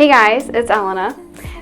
Hey guys, it's Elena.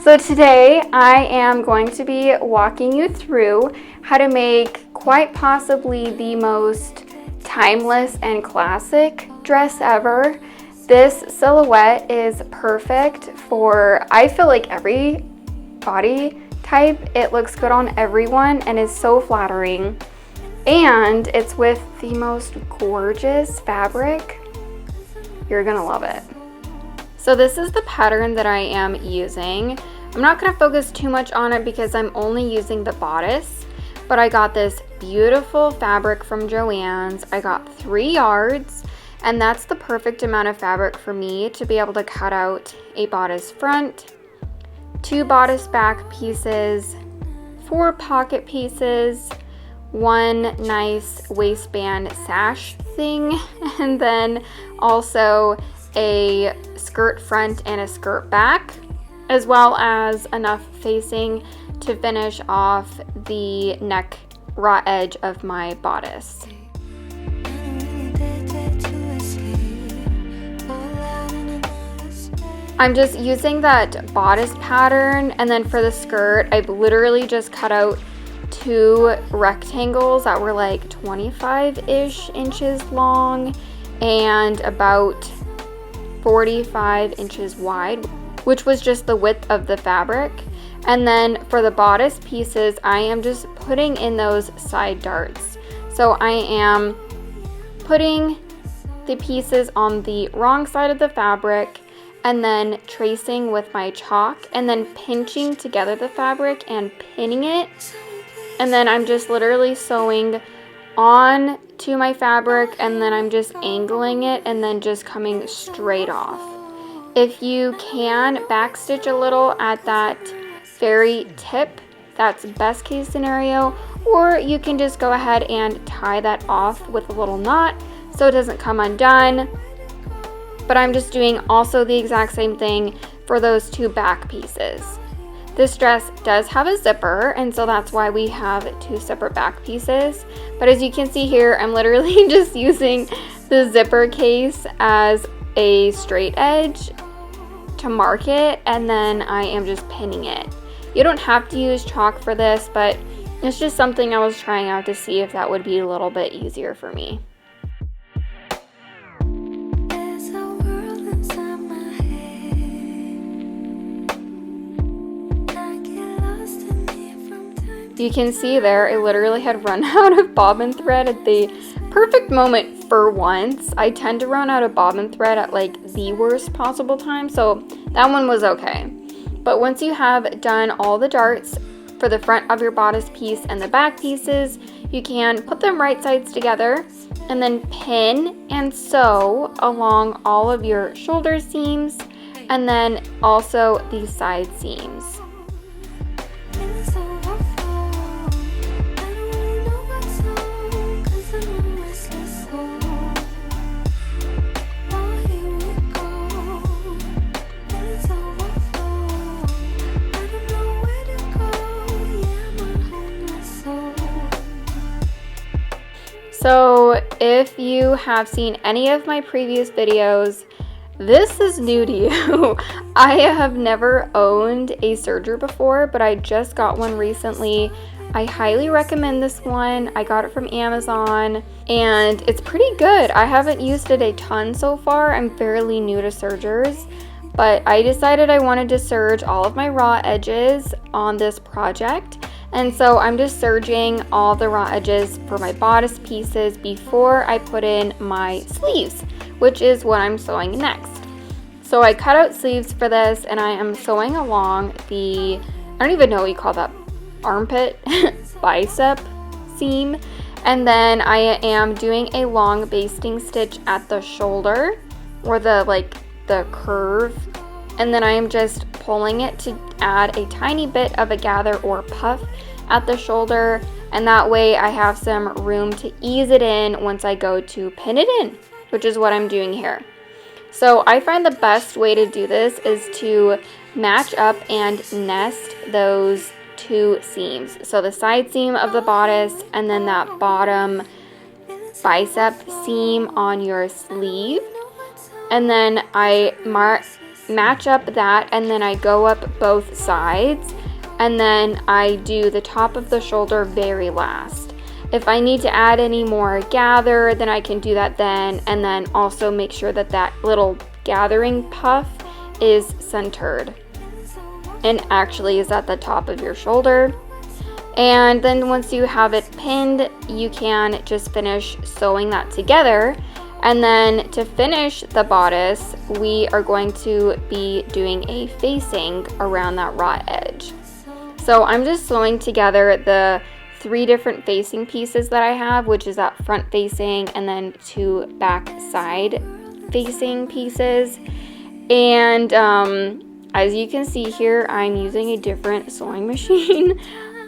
So today I am going to be walking you through how to make quite possibly the most timeless and classic dress ever. This silhouette is perfect for, I feel like, every body type. It looks good on everyone and is so flattering. And it's with the most gorgeous fabric. You're gonna love it. So this is the pattern that I am using. I'm not gonna focus too much on it because I'm only using the bodice, but I got this beautiful fabric from Joann's. I got 3 yards, and that's the perfect amount of fabric for me to be able to cut out a bodice front, 2 bodice back pieces, 4 pocket pieces, 1 nice waistband sash thing, and then also a skirt front and a skirt back, as well as enough facing to finish off the neck raw edge of my bodice. I'm just using that bodice pattern, and then for the skirt, I've literally just cut out 2 rectangles that were like 25-ish inches long and about 45 inches wide, which was just the width of the fabric. And then for the bodice pieces, I am just putting in those side darts. So I am putting the pieces on the wrong side of the fabric and then tracing with my chalk and then pinching together the fabric and pinning it. And then I'm just literally sewing on to my fabric, and then I'm just angling it and then just coming straight off. If you can backstitch a little at that very tip, that's best case scenario, or you can just go ahead and tie that off with a little knot so it doesn't come undone. But I'm just doing also the exact same thing for those 2 back pieces. This dress does have a zipper, and so that's why we have 2 separate back pieces. But as you can see here, I'm literally just using the zipper case as a straight edge to mark it, and then I am just pinning it. You don't have to use chalk for this, but it's just something I was trying out to see if that would be a little bit easier for me. You can see there, I literally had run out of bobbin thread at the perfect moment for once. I tend to run out of bobbin thread at like the worst possible time, so that one was okay. But once you have done all the darts for the front of your bodice piece and the back pieces, you can put them right sides together and then pin and sew along all of your shoulder seams and then also the side seams. So if you have seen any of my previous videos, this is new to you. I have never owned a serger before, but I just got one recently. I highly recommend this one. I got it from Amazon and it's pretty good. I haven't used it a ton so far. I'm fairly new to sergers, but I decided I wanted to serge all of my raw edges on this project. And so I'm just serging all the raw edges for my bodice pieces before I put in my sleeves, which is what I'm sewing next. So I cut out sleeves for this, and I am sewing along the, I don't even know what you call that, armpit, bicep seam. And then I am doing a long basting stitch at the shoulder, or the curve. And then I am just pulling it to add a tiny bit of a gather or puff at the shoulder, and that way I have some room to ease it in once I go to pin it in, which is what I'm doing here. So I find the best way to do this is to match up and nest those 2 seams. So the side seam of the bodice and then that bottom bicep seam on your sleeve. And then I match up that, and then I go up both sides, and then I do the top of the shoulder very last. If I need to add any more gather, then I can do that then, and then also make sure that that little gathering puff is centered and actually is at the top of your shoulder. And then once you have it pinned, you can just finish sewing that together. And then to finish the bodice, we are going to be doing a facing around that raw edge. So I'm just sewing together the 3 different facing pieces that I have, which is that front facing and then 2 back side facing pieces. And as you can see here, I'm using a different sewing machine.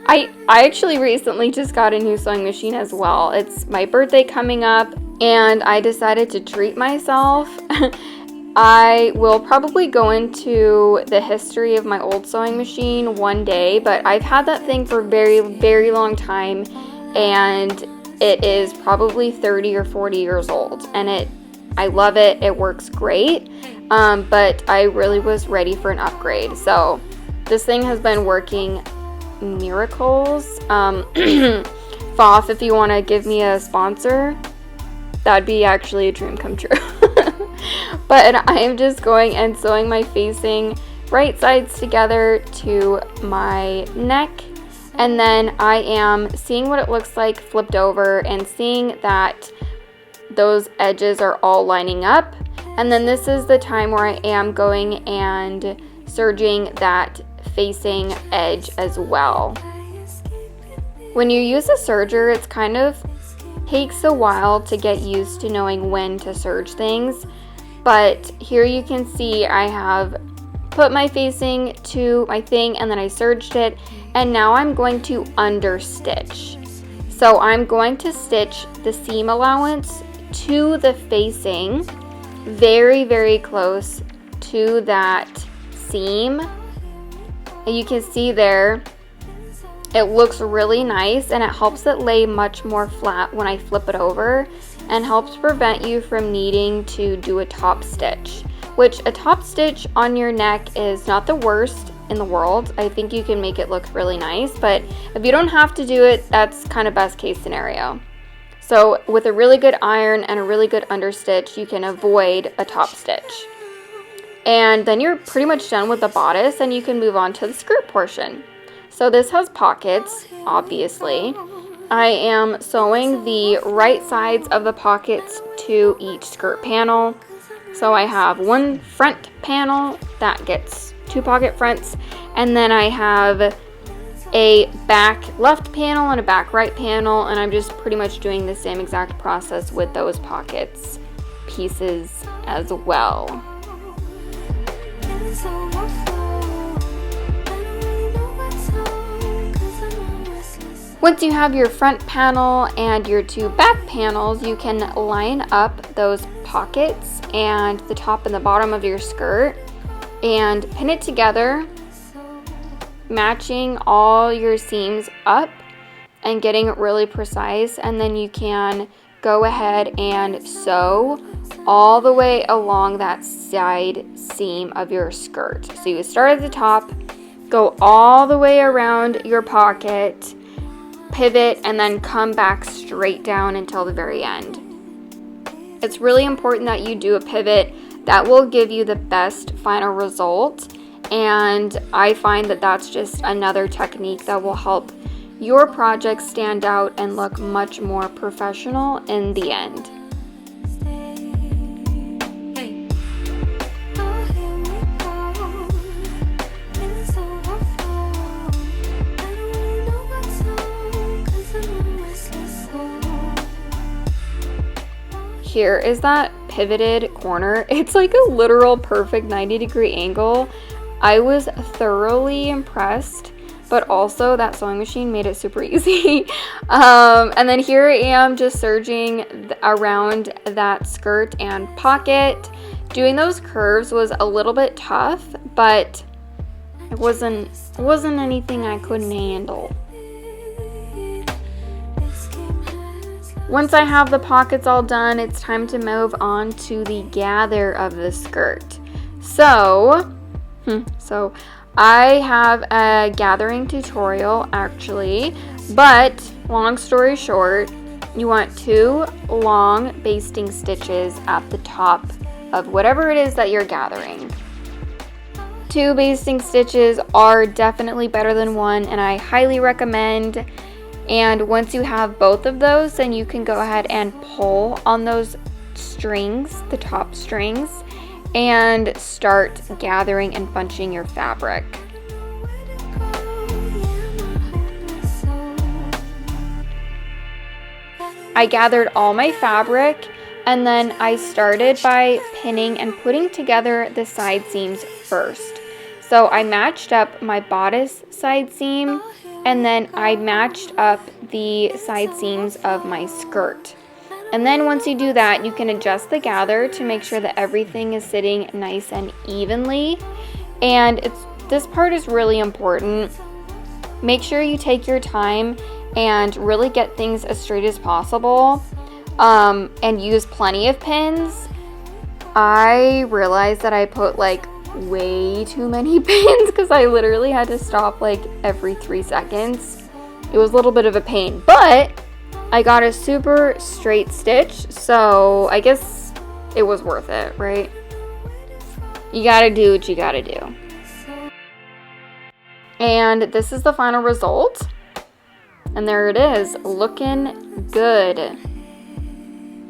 I actually recently just got a new sewing machine as well. It's my birthday coming up, and I decided to treat myself. I will probably go into the history of my old sewing machine one day, but I've had that thing for a very, very long time, and it is probably 30 or 40 years old, and I love it. It works great, but I really was ready for an upgrade. So this thing has been working miracles. Foth, if you want to give me a sponsor, that'd be actually a dream come true. But I am just going and sewing my facing right sides together to my neck, and then I am seeing what it looks like flipped over and seeing that those edges are all lining up. And then this is the time where I am going and serging that facing edge as well. When you use a serger, it's kind of takes a while to get used to knowing when to serge things, but here you can see I have put my facing to my thing and then I serged it, and now I'm going to understitch. So I'm going to stitch the seam allowance to the facing very, very close to that seam. And you can see there, it looks really nice, and it helps it lay much more flat when I flip it over, and helps prevent you from needing to do a top stitch, which a top stitch on your neck is not the worst in the world. I think you can make it look really nice, but if you don't have to do it, that's kind of best case scenario. So with a really good iron and a really good understitch, you can avoid a top stitch. And then you're pretty much done with the bodice, and you can move on to the skirt portion. So this has pockets, obviously. I am sewing the right sides of the pockets to each skirt panel. So I have one front panel that gets 2 pocket fronts, and then I have a back left panel and a back right panel, and I'm just pretty much doing the same exact process with those pockets pieces as well. Once you have your front panel and your 2 back panels, you can line up those pockets and the top and the bottom of your skirt and pin it together, matching all your seams up and getting it really precise. And then you can go ahead and sew all the way along that side seam of your skirt. So you start at the top, go all the way around your pocket, pivot, and then come back straight down until the very end. It's really important that you do a pivot. That will give you the best final result, and I find that that's just another technique that will help your project stand out and look much more professional in the end. Here is that pivoted corner. It's like a literal perfect 90-degree angle. I was thoroughly impressed, but also that sewing machine made it super easy. And then here I am just serging around that skirt and pocket. Doing those curves was a little bit tough, but it wasn't anything I couldn't handle. Once I have the pockets all done, it's time to move on to the gather of the skirt. So I have a gathering tutorial actually, but long story short, you want 2 long basting stitches at the top of whatever it is that you're gathering. 2 basting stitches are definitely better than 1, and I highly recommend. And once you have both of those, then you can go ahead and pull on those strings, the top strings, and start gathering and bunching your fabric. I gathered all my fabric, and then I started by pinning and putting together the side seams first. So I matched up my bodice side seam, and then I matched up the side seams of my skirt. And then once you do that, you can adjust the gather to make sure that everything is sitting nice and evenly. And this part is really important. Make sure you take your time and really get things as straight as possible, and use plenty of pins. I realized that I put like way too many pins because I literally had to stop like every 3 seconds. It was a little bit of a pain, but I got a super straight stitch, so I guess it was worth it, right? You gotta do what you gotta do. And this is the final result. And there it is, looking good.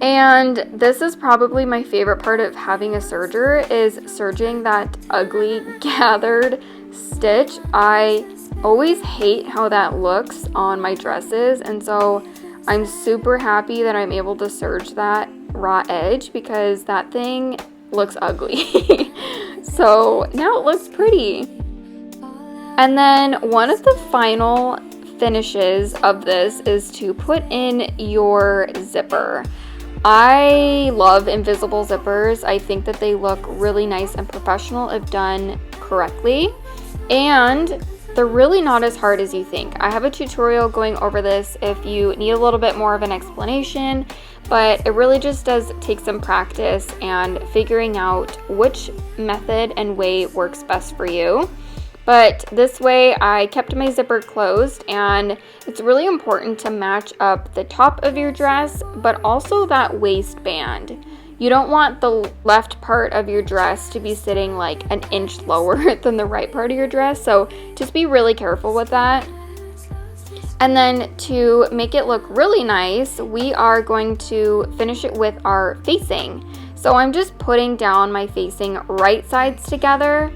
And this is probably my favorite part of having a serger, is serging that ugly gathered stitch. I always hate how that looks on my dresses, and so I'm super happy that I'm able to serge that raw edge because that thing looks ugly. So now it looks pretty. And then one of the final finishes of this is to put in your zipper. I love invisible zippers. I think that they look really nice and professional if done correctly, and they're really not as hard as you think. I have a tutorial going over this if you need a little bit more of an explanation, but it really just does take some practice and figuring out which method and way works best for you. But this way I kept my zipper closed, and it's really important to match up the top of your dress, but also that waistband. You don't want the left part of your dress to be sitting like an inch lower than the right part of your dress, so just be really careful with that. And then to make it look really nice, we are going to finish it with our facing. So I'm just putting down my facing right sides together,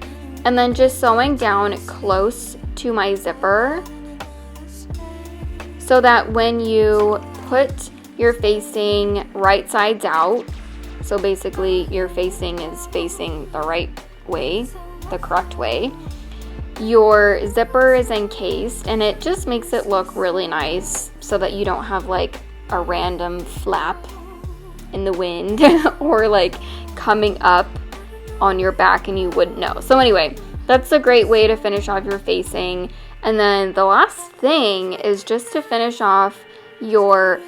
and then just sewing down close to my zipper so that when you put your facing right sides out, so basically your facing is facing the right way, the correct way, your zipper is encased, and it just makes it look really nice so that you don't have like a random flap in the wind or like coming up on your back and you wouldn't know. So anyway, that's a great way to finish off your facing. And then the last thing is just to finish off your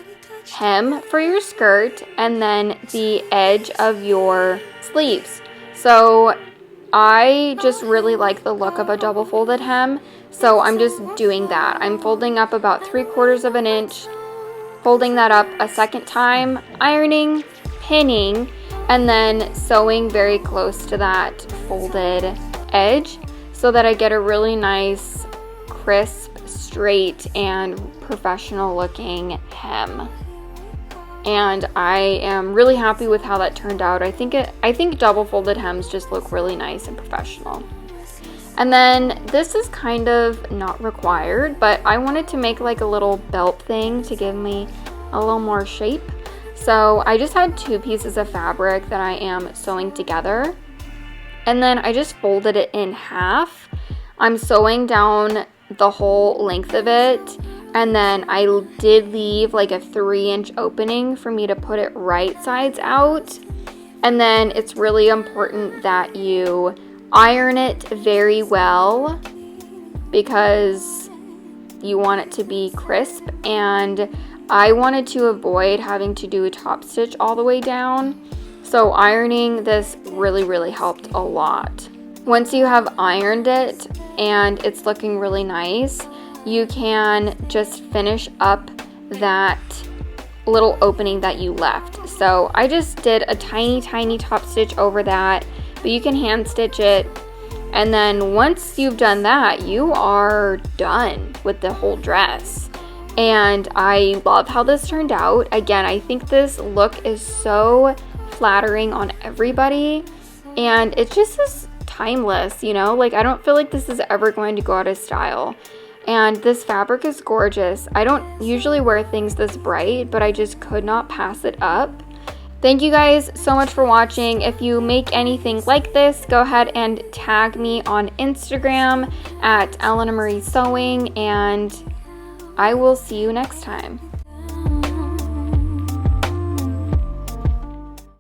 hem for your skirt and then the edge of your sleeves. So I just really like the look of a double folded hem, so I'm just doing that. I'm folding up about 3/4 of an inch, folding that up a second time, ironing, pinning, and then sewing very close to that folded edge so that I get a really nice, crisp, straight, and professional looking hem. And I am really happy with how that turned out. I think double folded hems just look really nice and professional. And then this is kind of not required, but I wanted to make like a little belt thing to give me a little more shape. So I just had 2 pieces of fabric that I am sewing together, and then I just folded it in half. I'm sewing down the whole length of it, and then I did leave like a 3-inch opening for me to put it right sides out. And then it's really important that you iron it very well because you want it to be crisp, and I wanted to avoid having to do a top stitch all the way down. So ironing this really helped a lot. Once you have ironed it and it's looking really nice, you can just finish up that little opening that you left. So I just did a tiny top stitch over that, but you can hand stitch it. And then once you've done that, you are done with the whole dress. And I love how this turned out. Again, I think this look is so flattering on everybody, and it just is timeless, you know? Like, I don't feel like this is ever going to go out of style. And this fabric is gorgeous. I don't usually wear things this bright, but I just could not pass it up. Thank you guys so much for watching. If you make anything like this, go ahead and tag me on Instagram at ElenaMarieSewing, and I will see you next time.